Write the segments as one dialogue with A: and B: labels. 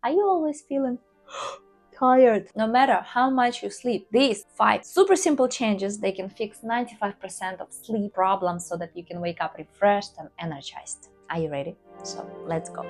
A: Are you always feeling tired? No matter how much you sleep, these 5 super simple changes, they can fix 95% of sleep problems so that you can wake up refreshed and energized. Are you ready? So let's go.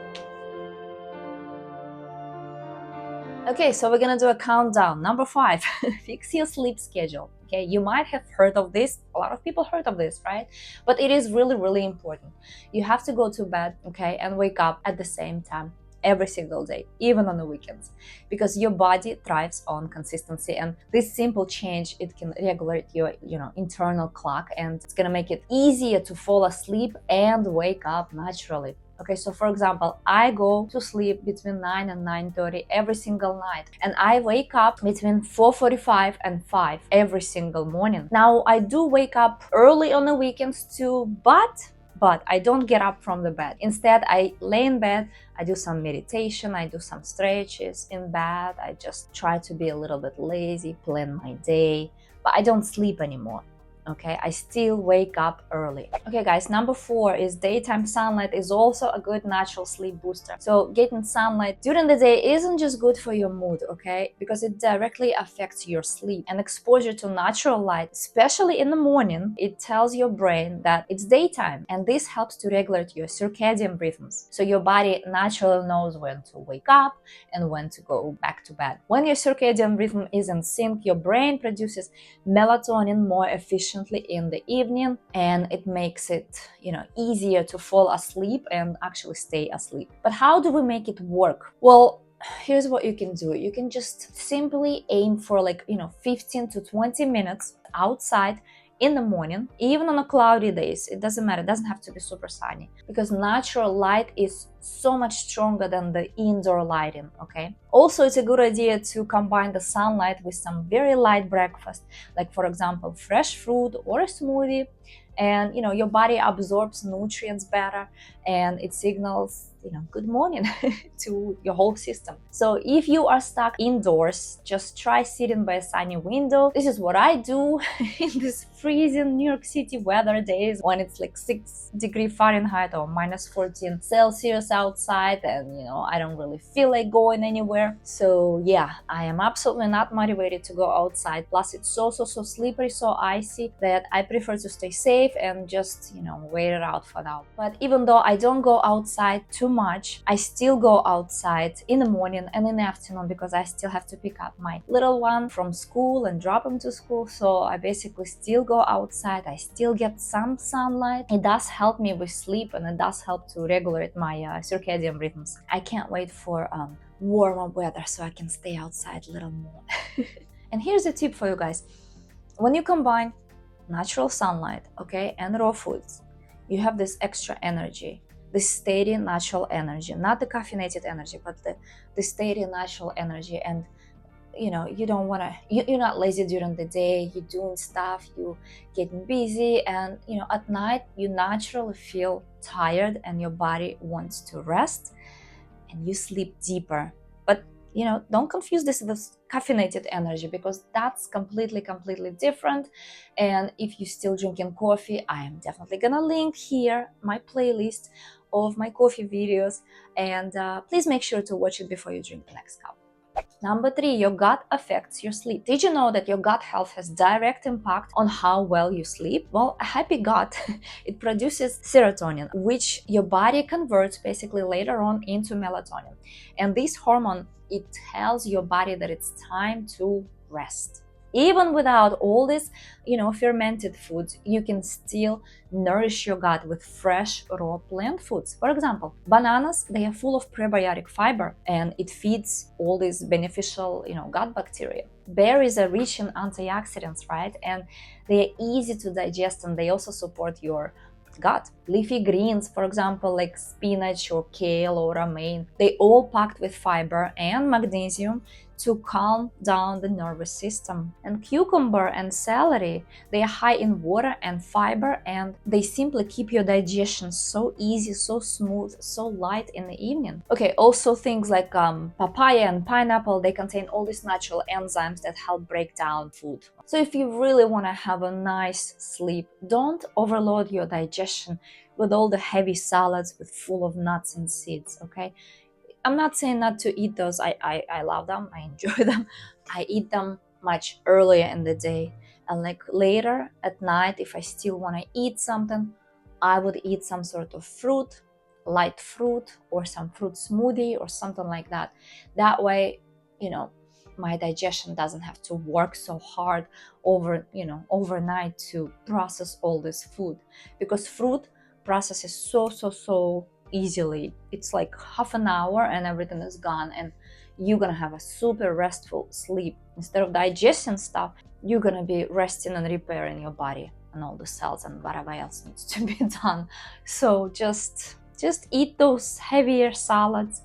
A: Okay, so we're gonna do a countdown. Number 5, fix your sleep schedule. Okay, you might have heard of this. A lot of people heard of this, right? But it is really, really important. You have to go to bed, okay, and wake up at the same time every single day, even on the weekends, because your body thrives on consistency. And this simple change, it can regulate your, internal clock, and it's gonna make it easier to fall asleep and wake up naturally. Okay, so for example, I go to sleep between 9 and 9:30 every single night, and I wake up between 4:45 and 5 every single morning. Now, I do wake up early on the weekends too, but I don't get up from the bed. Instead, I lay in bed, I do some meditation, I do some stretches in bed, I just try to be a little bit lazy, plan my day, but I don't sleep anymore. Okay, I still wake up early. Okay guys, number 4 is daytime sunlight is also a good natural sleep booster. So getting sunlight during the day isn't just good for your mood, okay, because it directly affects your sleep. And exposure to natural light, especially in the morning, it tells your brain that it's daytime, and this helps to regulate your circadian rhythms. So your body naturally knows when to wake up and when to go back to bed. When your circadian rhythm is in sync, your brain produces melatonin more efficiently in the evening, and it makes it, easier to fall asleep and actually stay asleep. But how do we make it work? Well, here's what you can do. You can just simply aim for 15 to 20 minutes outside in the morning, even on a cloudy days. It doesn't matter, it doesn't have to be super sunny, because natural light is so much stronger than the indoor lighting. Okay, also it's a good idea to combine the sunlight with some very light breakfast, like for example fresh fruit or a smoothie, and your body absorbs nutrients better, and it signals good morning to your whole system. So if you are stuck indoors, just try sitting by a sunny window. This is what I do in this freezing New York City weather days, when it's like 6° Fahrenheit or -14°C outside, and I don't really feel like going anywhere. So yeah, I am absolutely not motivated to go outside. Plus it's so slippery, so icy, that I prefer to stay safe and just wait it out for now. But even though I don't go outside too much, I still go outside in the morning and in the afternoon, because I still have to pick up my little one from school and drop him to school. So I basically still go outside, I still get some sunlight. It does help me with sleep, and it does help to regulate my circadian rhythms. I can't wait for warmer weather so I can stay outside a little more. And here's a tip for you guys. When you combine natural sunlight, okay, and raw foods, you have this extra energy, this steady natural energy, not the caffeinated energy, but the steady natural energy. And you don't want to, you're not lazy during the day, you're doing stuff, you getting busy, and at night you naturally feel tired and your body wants to rest, and you sleep deeper. But don't confuse this with caffeinated energy, because that's completely different. And if you're still drinking coffee, I am definitely gonna link here my playlist of my coffee videos, and please make sure to watch it before you drink the next cup. Number 3, your gut affects your sleep. Did you know that your gut health has direct impact on how well you sleep? Well, a happy gut, it produces serotonin, which your body converts basically later on into melatonin. And this hormone, it tells your body that it's time to rest. Even without all this, fermented foods, you can still nourish your gut with fresh, raw plant foods. For example, bananas, they are full of prebiotic fiber, and it feeds all these beneficial, gut bacteria. Berries are rich in antioxidants, right? And they are easy to digest, and they also support your gut. Leafy greens, for example, like spinach or kale or romaine, they all packed with fiber and magnesium to calm down the nervous system. And cucumber and celery, they are high in water and fiber, and they simply keep your digestion so easy, so smooth, so light in the evening. Okay, also things like papaya and pineapple, they contain all these natural enzymes that help break down food. So if you really want to have a nice sleep, don't overload your digestion with all the heavy salads with full of nuts and seeds, okay? I'm not saying not to eat those. I love them. I enjoy them. I eat them much earlier in the day. And like later at night, if I still want to eat something, I would eat some sort of fruit, light fruit, or some fruit smoothie or something like that. That way, you know, my digestion doesn't have to work so hard overnight to process all this food, because fruit processes so easily. It's like half an hour and everything is gone, and you're gonna have a super restful sleep. Instead of digesting stuff, you're gonna be resting and repairing your body and all the cells and whatever else needs to be done. So just eat those heavier salads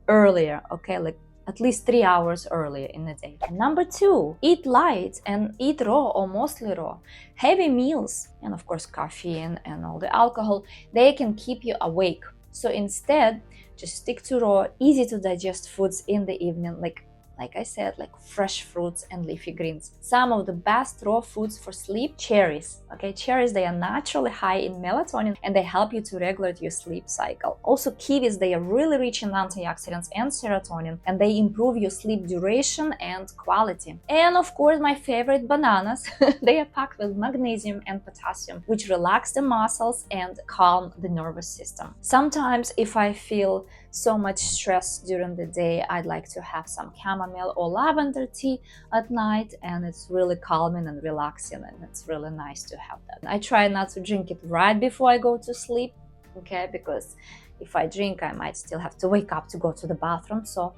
A: earlier, okay, like at least 3 hours earlier in the day. And number 2, eat light and eat raw or mostly raw. Heavy meals and of course caffeine and all the alcohol, they can keep you awake. So instead, just stick to raw, easy to digest foods in the evening, like I said, like fresh fruits and leafy greens. Some of the best raw foods for sleep: cherries. Okay, cherries, they are naturally high in melatonin and they help you to regulate your sleep cycle. Also kiwis, they are really rich in antioxidants and serotonin, and they improve your sleep duration and quality. And of course, my favorite, bananas. They are packed with magnesium and potassium, which relax the muscles and calm the nervous system. Sometimes if I feel so much stress during the day, I'd like to have some chamomile or lavender tea at night, and it's really calming and relaxing, and it's really nice to have that. I try not to drink it right before I go to sleep, okay, because if I drink, I might still have to wake up to go to the bathroom, so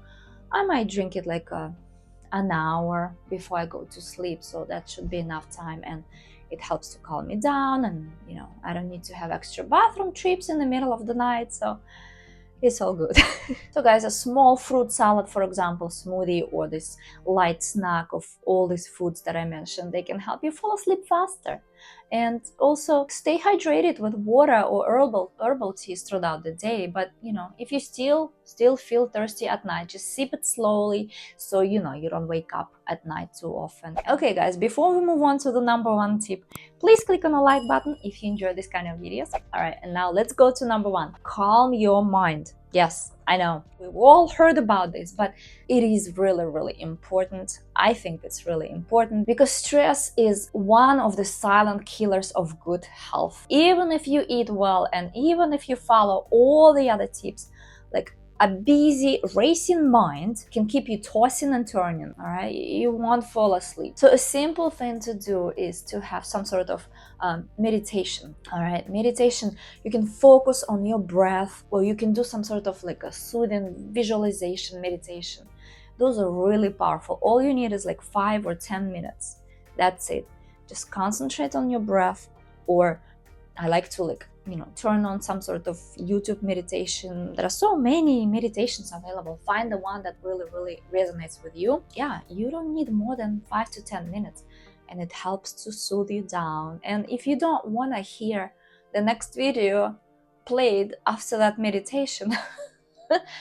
A: I might drink it like an hour before I go to sleep, so that should be enough time, and it helps to calm me down, and I don't need to have extra bathroom trips in the middle of the night, so it's all good. So guys, a small fruit salad, for example, smoothie, or this light snack of all these foods that I mentioned, they can help you fall asleep faster. And also stay hydrated with water or herbal teas throughout the day. But if you still feel thirsty at night, just sip it slowly, so you don't wake up at night too often. Okay guys, before we move on to the number 1 tip, please click on the like button if you enjoy this kind of videos. All right, and now let's go to number 1. Calm your mind. Yes, I know, we've all heard about this, but it is really important. I think it's really important because stress is one of the silent killers of good health. Even if you eat well and even if you follow all the other tips, like a busy, racing mind can keep you tossing and turning, all right? You won't fall asleep. So a simple thing to do is to have some sort of meditation, all right? Meditation, you can focus on your breath, or you can do some sort of like a soothing visualization meditation. Those are really powerful. All you need is like 5 or 10 minutes. That's it. Just concentrate on your breath, or I like to turn on some sort of YouTube meditation. There are so many meditations available. Find the one that really resonates with you. Yeah, you don't need more than 5 to 10 minutes, and it helps to soothe you down. And if you don't want to hear the next video played after that meditation,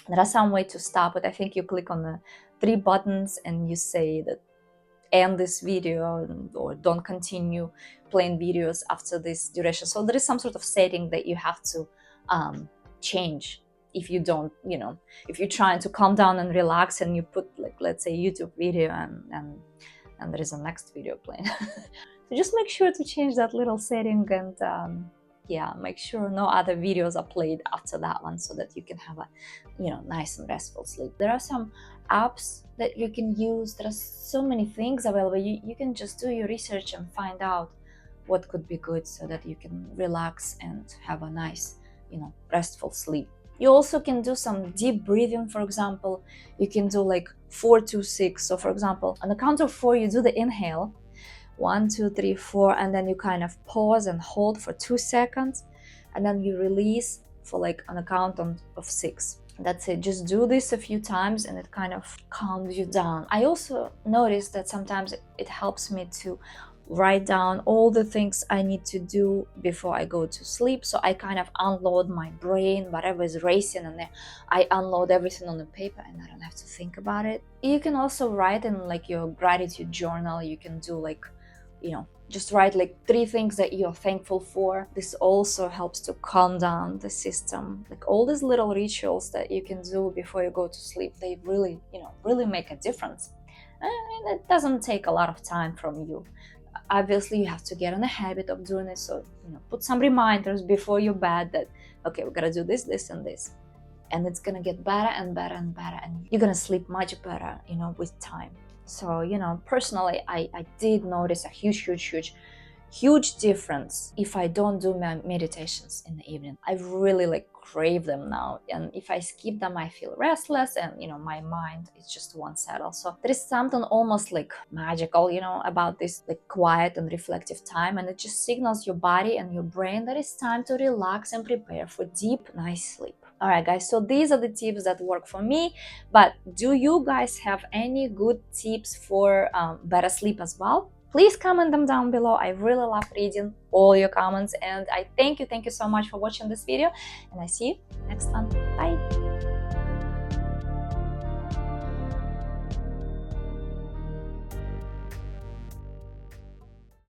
A: there are some way to stop it. I think you click on the 3 buttons and you say that end this video or don't continue playing videos after this duration. So there is some sort of setting that you have to change if you don't, if you're trying to calm down and relax and you put, like, let's say YouTube video and there is a next video playing. So just make sure to change that little setting, and yeah, make sure no other videos are played after that one, so that you can have a nice and restful sleep. There are some apps that you can use. There are so many things available. You can just do your research and find out what could be good, so that you can relax and have a nice restful sleep. You also can do some deep breathing. For example, you can do like 4, 2, 6. So for example, on the count of 4 you do the inhale, 1, 2, 3, 4, and then you kind of pause and hold for 2 seconds, and then you release for like on a count of 6. That's it. Just do this a few times and it kind of calms you down. I also noticed that sometimes it helps me to write down all the things I need to do before I go to sleep. So I kind of unload my brain, whatever is racing, and then I unload everything on the paper and I don't have to think about it. You can also write in like your gratitude journal. You can do like Just write like 3 things that you're thankful for. This also helps to calm down the system. Like all these little rituals that you can do before you go to sleep, they really, really make a difference. And it doesn't take a lot of time from you. Obviously, you have to get in the habit of doing it. So, put some reminders before your bed that, okay, we gotta do this, this, and this. And it's gonna get better and better and better. And you're gonna sleep much better, with time. So, personally, I did notice a huge difference if I don't do my meditations in the evening. I really like crave them now. And if I skip them, I feel restless and, my mind is just won't settle. So there is something almost like magical, about this like quiet and reflective time. And it just signals your body and your brain that it's time to relax and prepare for deep, nice sleep. All right, guys, so these are the tips that work for me, but do you guys have any good tips for better sleep as well? Please comment them down below. I really love reading all your comments, and I thank you so much for watching this video, and I see you next time. Bye.